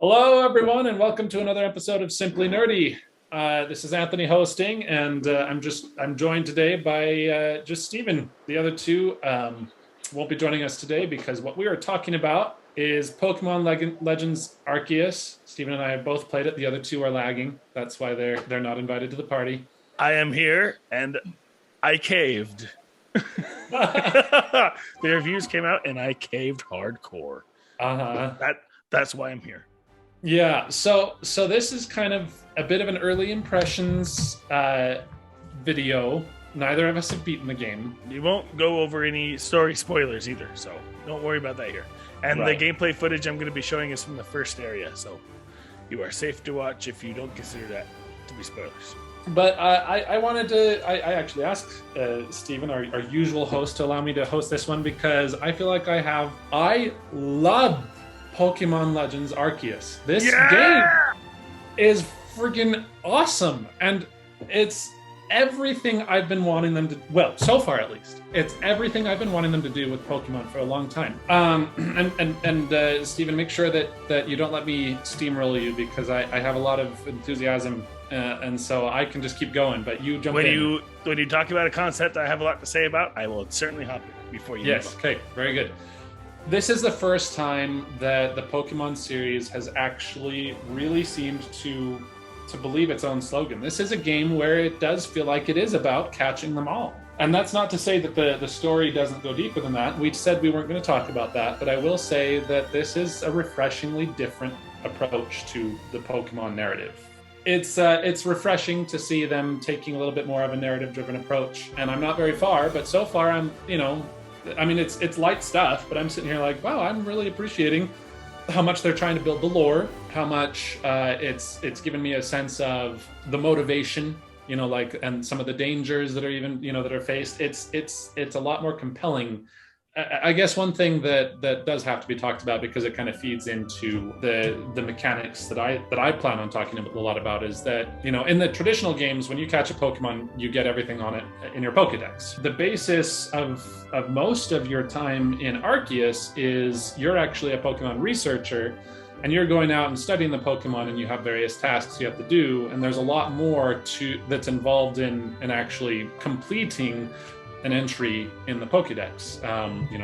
Hello, everyone, and welcome to another episode of Simply Nerdy. This is Anthony hosting, and I'm joined today by just Steven. The other two won't be joining us today because what we are talking about is Pokemon Legends Arceus. Steven and I have both played it. The other two are lagging. That's why they're not invited to the party. I am here, and I caved. The reviews came out, and I caved hardcore. That's why I'm here. Yeah, so this is kind of a bit of an early impressions video. Neither of us have beaten the game. You won't go over any story spoilers either, so don't worry about that here. And The gameplay footage I'm going to be showing is from the first area, so you are safe to watch if you don't consider that to be spoilers. But I wanted to, I actually asked Steven, our usual host, to allow me to host this one because I feel like I love Pokemon Legends Arceus. This game is freaking awesome, and it's everything I've been wanting them to. Well, so far at least, it's everything I've been wanting them to do with Pokemon for a long time. And Steven, make sure that you don't let me steamroll you because I have a lot of enthusiasm, and so I can just keep going. But you jump in. When you talk about a concept I have a lot to say about, I will certainly hop in before you. Yes. Okay. Very good. This is the first time that the Pokemon series has actually really seemed to believe its own slogan. This is a game where it does feel like it is about catching them all. And that's not to say that the story doesn't go deeper than that. We said we weren't going to talk about that, but I will say that this is a refreshingly different approach to the Pokemon narrative. It's refreshing to see them taking a little bit more of a narrative-driven approach. And I'm not very far, but so far it's light stuff, but I'm sitting here like, wow, I'm really appreciating how much they're trying to build the lore, how much it's given me a sense of the motivation, and some of the dangers that are even, that are faced. It's a lot more compelling. I guess one thing that does have to be talked about, because it kind of feeds into the mechanics that I plan on talking a lot about, is that, in the traditional games, when you catch a Pokemon, you get everything on it in your Pokedex. The basis of most of your time in Arceus is you're actually a Pokemon researcher, and you're going out and studying the Pokemon, and you have various tasks you have to do, and there's a lot more that's involved in actually completing an entry in the Pokédex.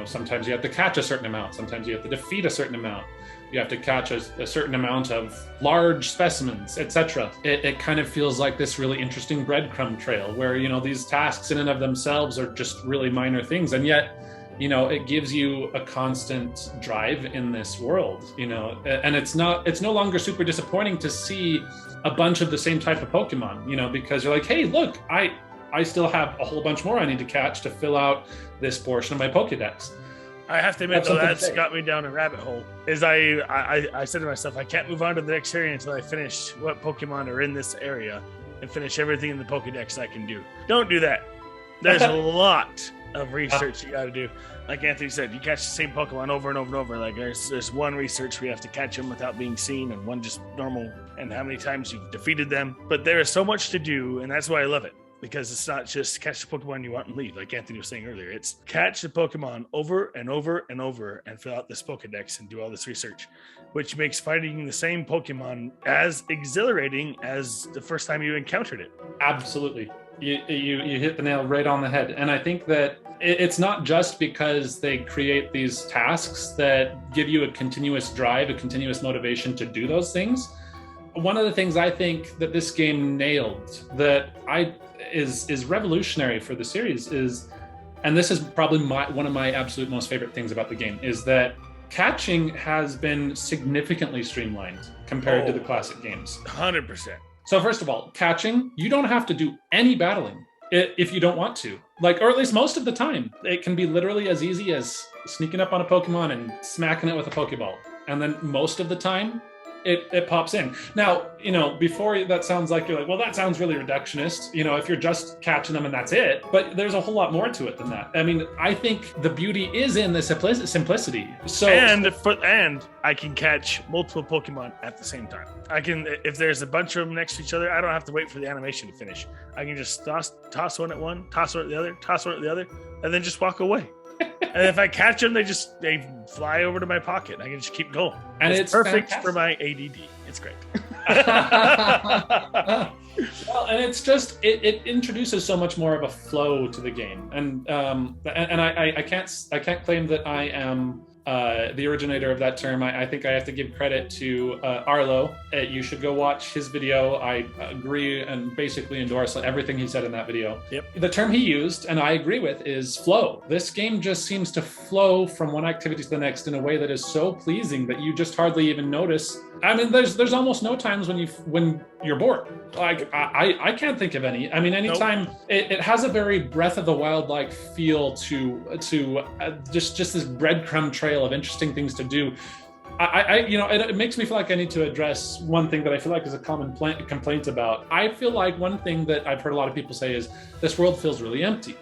Sometimes you have to catch a certain amount. Sometimes you have to defeat a certain amount. You have to catch a certain amount of large specimens, etc. It kind of feels like this really interesting breadcrumb trail where, these tasks in and of themselves are just really minor things. And yet, it gives you a constant drive in this world, and it's no longer super disappointing to see a bunch of the same type of Pokemon, because you're like, hey, look, I still have a whole bunch more I need to catch to fill out this portion of my Pokédex. I have to admit, though, that's got me down a rabbit hole. I said to myself, I can't move on to the next area until I finish what Pokemon are in this area and finish everything in the Pokédex I can do. Don't do that. There's a lot of research you got to do. Like Anthony said, you catch the same Pokemon over and over and over. Like there's one research where you have to catch them without being seen, and one just normal, and how many times you've defeated them. But there is so much to do, and that's why I love it. Because it's not just catch the Pokemon you want and leave, like Anthony was saying earlier. It's catch the Pokemon over and over and over and fill out this Pokedex and do all this research, which makes fighting the same Pokemon as exhilarating as the first time you encountered it. Absolutely. You hit the nail right on the head. And I think that it's not just because they create these tasks that give you a continuous drive, a continuous motivation to do those things. One of the things I think that this game nailed that is revolutionary for the series is, and this is probably one of my absolute most favorite things about the game, is that catching has been significantly streamlined compared to the classic games. 100%. So first of all, catching, you don't have to do any battling if you don't want to, or at least most of the time. It can be literally as easy as sneaking up on a Pokemon and smacking it with a Pokeball. And then most of the time, it pops in. Now, before that sounds like you're like, well, that sounds really reductionist, if you're just catching them and that's it. But there's a whole lot more to it than that. I mean, I think the beauty is in the simplicity. So and I can catch multiple Pokemon at the same time. I can, if there's a bunch of them next to each other, I don't have to wait for the animation to finish. I can just toss one at one, toss one at the other, toss one at the other, and then just walk away. And if I catch them, they fly over to my pocket. I can just keep going. And it's perfect fantastic for my ADD. It's great. Well, and it's just it introduces so much more of a flow to the game, and I can't claim that I am the originator of that term. I think I have to give credit to Arlo. You should go watch his video. I agree and basically endorse everything he said in that video. Yep. The term he used, and I agree with, is flow. This game just seems to flow from one activity to the next in a way that is so pleasing that you just hardly even notice. I mean, there's almost no times when you're bored. Like I can't think of any. I mean, anytime it has a very Breath of the Wild-like feel to just this breadcrumb trail of interesting things to do. It makes me feel like I need to address one thing that I feel like is a common complaint about. I feel like one thing that I've heard a lot of people say is this world feels really empty.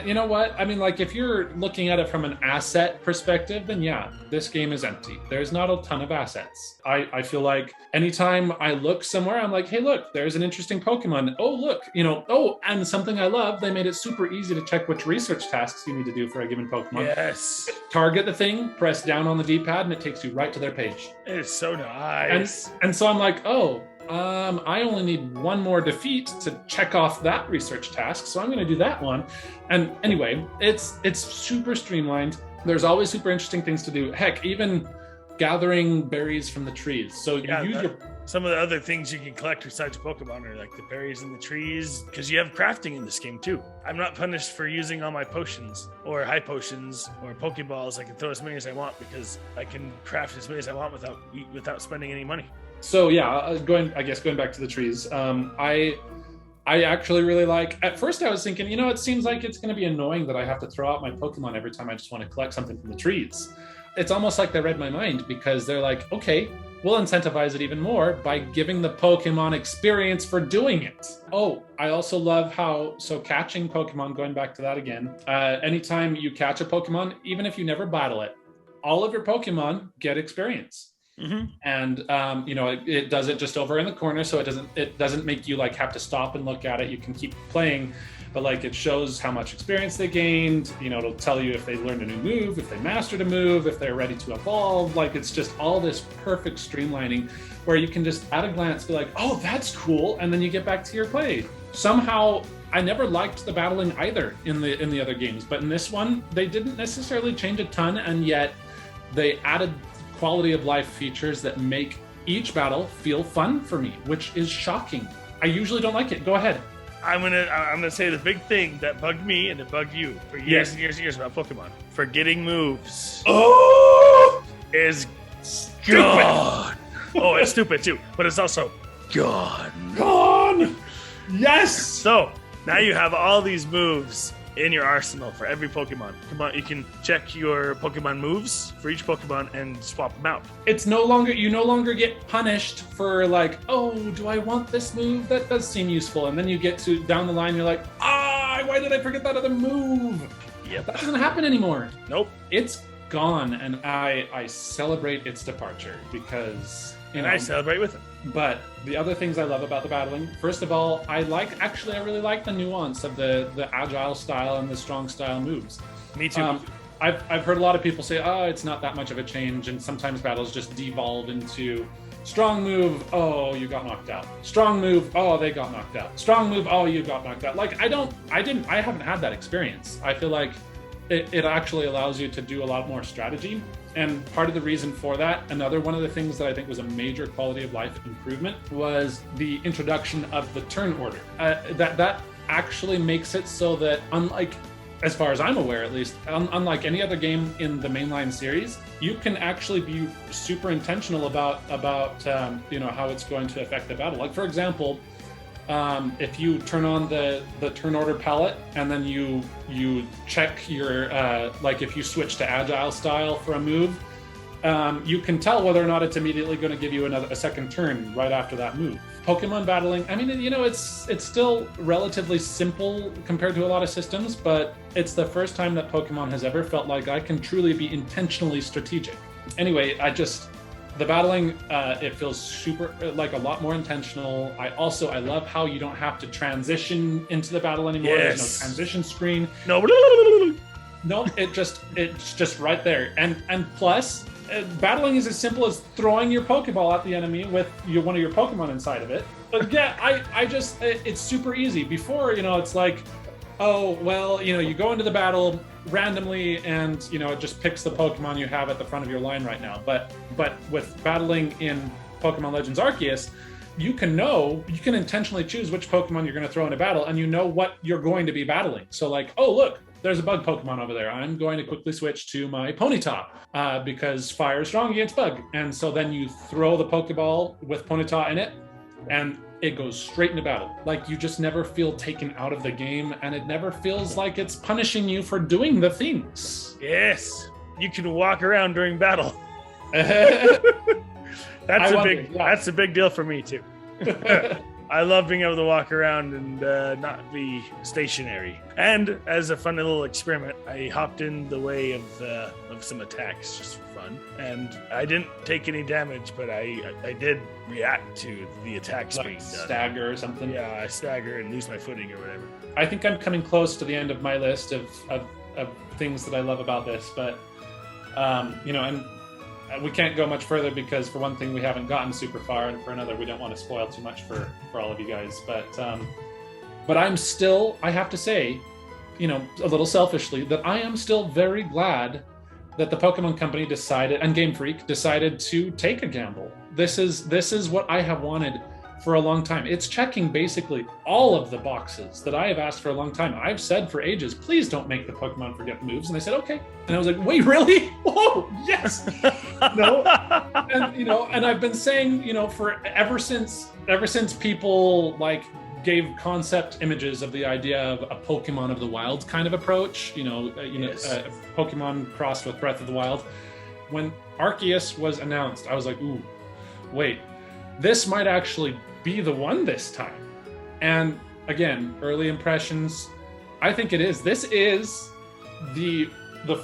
You know what? I mean, like, if you're looking at it from an asset perspective, then yeah, this game is empty. There's not a ton of assets. I feel like anytime I look somewhere, I'm like, hey, look, there's an interesting Pokemon. Oh, look, and something I love, they made it super easy to check which research tasks you need to do for a given Pokemon. Yes. Target the thing, press down on the D-pad, and it takes you right to their page. It's so nice. And so I'm like, I only need one more defeat to check off that research task, so I'm going to do that one. And anyway, it's super streamlined. There's always super interesting things to do. Heck, even gathering berries from the trees. So you use some of the other things you can collect besides Pokemon are like the berries in the trees, because you have crafting in this game too. I'm not punished for using all my potions or high potions or Pokeballs. I can throw as many as I want because I can craft as many as I want without spending any money. So yeah, going back to the trees, I actually really like, at first I was thinking, it seems like it's going to be annoying that I have to throw out my Pokemon every time I just want to collect something from the trees. It's almost like they read my mind, because they're like, okay, we'll incentivize it even more by giving the Pokemon experience for doing it. Oh, I also love catching Pokemon, going back to that again, anytime you catch a Pokemon, even if you never battle it, all of your Pokemon get experience. Mm-hmm. And it does it just over in the corner, so it doesn't make you like have to stop and look at it. You can keep playing, but like it shows how much experience they gained. It'll tell you if they learned a new move, if they mastered a move, if they're ready to evolve. Like, it's just all this perfect streamlining where you can just at a glance be like, oh, that's cool, and then you get back to your play. Somehow I never liked the battling either in the other games, but in this one they didn't necessarily change a ton, and yet they added quality of life features that make each battle feel fun for me, which is shocking. I usually don't like it. Go ahead. I'm gonna say the big thing that bugged me and it bugged you for years and years and years about Pokemon. Forgetting moves. Oh, is stupid. Gone. Oh, it's stupid too, but it's also gone. Yes. So now you have all these moves in your arsenal for every Pokemon. Come on, you can check your Pokemon moves for each Pokemon and swap them out. You no longer get punished for like, oh, do I want this move? That does seem useful. And then you get to down the line, you're like, why did I forget that other move? Yep. That doesn't happen anymore. Nope. It's gone, and I celebrate its departure, because I celebrate with it. But the other things I love about the battling, first of all, I really like the nuance of the agile style and the strong style moves. Me too. I've heard a lot of people say, it's not that much of a change, and sometimes battles just devolve into strong move, oh, you got knocked out. Strong move, oh, they got knocked out. Strong move, oh, you got knocked out. Like, I haven't had that experience. I feel like it actually allows you to do a lot more strategy. And part of the reason for that, another one of the things that I think was a major quality of life improvement, was the introduction of the turn order. That actually makes it so that, unlike, as far as I'm aware at least, unlike any other game in the mainline series, you can actually be super intentional about how it's going to affect the battle. Like, for example, if you turn on the turn order palette and then you check your if you switch to agile style for a move, you can tell whether or not it's immediately going to give you a second turn right after that move. Pokemon battling, I mean, it's still relatively simple compared to a lot of systems, but it's the first time that Pokemon has ever felt like I can truly be intentionally strategic. Anyway, the battling, it feels super, like, a lot more intentional. I love how you don't have to transition into the battle anymore. Yes. There's no transition screen. No. No, it's just right there. And plus, battling is as simple as throwing your Pokeball at the enemy with one of your Pokemon inside of it. But yeah, it's super easy. Before, it's like, oh, well, you go into the battle randomly and, it just picks the Pokemon you have at the front of your line right now. But with battling in Pokemon Legends Arceus, you can intentionally choose which Pokemon you're going to throw in a battle, and you know what you're going to be battling. So like, oh, look, there's a bug Pokemon over there. I'm going to quickly switch to my Ponyta because fire is strong against bug. And so then you throw the Pokeball with Ponyta in it, and it goes straight into battle. Like, you just never feel taken out of the game, and it never feels like it's punishing you for doing the things. Yes, you can walk around during battle. That's a big deal for me too. I love being able to walk around and not be stationary. And as a fun little experiment, I hopped in the way of some attacks just for fun. And I didn't take any damage, but I did react to the attacks being done. Stagger or something? Yeah, I stagger and lose my footing or whatever. I think I'm coming close to the end of my list of things that I love about this, but and we can't go much further because, for one thing, we haven't gotten super far, and for another, we don't want to spoil too much for all of you guys. But I'm still, I have to say, a little selfishly, that I am still very glad that the Pokemon Company decided, and Game Freak decided, to take a gamble. This is what I have wanted for a long time. It's checking basically all of the boxes that I have asked for a long time. I've said for ages, please don't make the Pokemon forget the moves. And they said, okay. And I was like, wait, really? Whoa, yes. No. And I've been saying, for ever since people like gave concept images of the idea of a Pokemon of the Wild kind of approach, yes. Pokemon crossed with Breath of the Wild. When Arceus was announced, I was like, ooh, wait, this might actually be the one this time. And again, early impressions, I think it is. This is the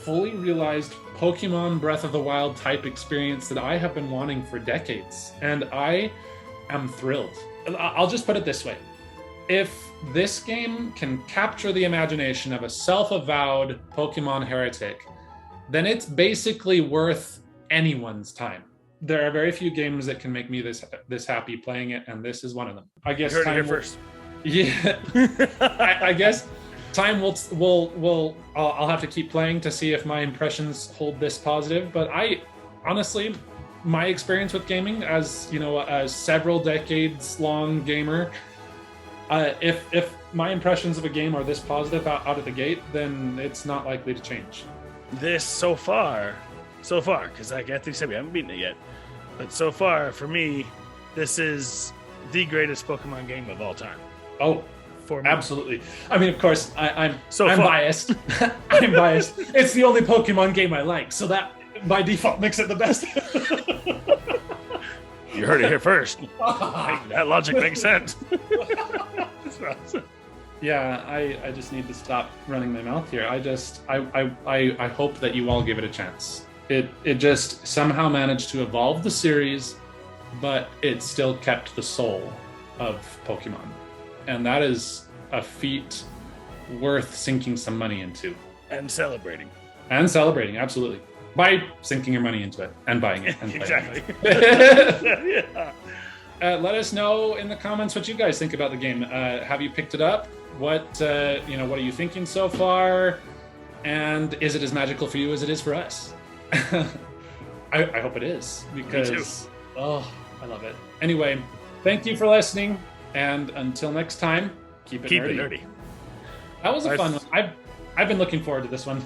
fully realized Pokemon Breath of the Wild type experience that I have been wanting for decades. And I am thrilled. I'll just put it this way. If this game can capture the imagination of a self-avowed Pokemon heretic, then it's basically worth anyone's time. There are very few games that can make me this happy playing it, and this is one of them. I guess you heard it here first. Yeah, I guess time will. I'll have to keep playing to see if my impressions hold this positive. But I honestly, my experience with gaming, as a several decades long gamer, if my impressions of a game are this positive out of the gate, then it's not likely to change. This so far, because like Anthony said, we haven't beaten it yet. But so far, for me, this is the greatest Pokemon game of all time. Oh, for me. Absolutely. I mean, of course, I'm biased. I'm biased. It's the only Pokemon game I like, so that by default makes it the best. You heard it here first. That logic makes sense. Yeah, I just need to stop running my mouth here. I hope that you all give it a chance. It just somehow managed to evolve the series, but it still kept the soul of Pokemon. And that is a feat worth sinking some money into. And celebrating. Absolutely. By sinking your money into it and buying it. And exactly. Yeah. Let us know in the comments what you guys think about the game. Have you picked it up? What are you thinking so far? And is it as magical for you as it is for us? I hope it is, because I love it. Anyway, thank you for listening, and until next time, keep it nerdy. It nerdy. That was a fun one. I've been looking forward to this one.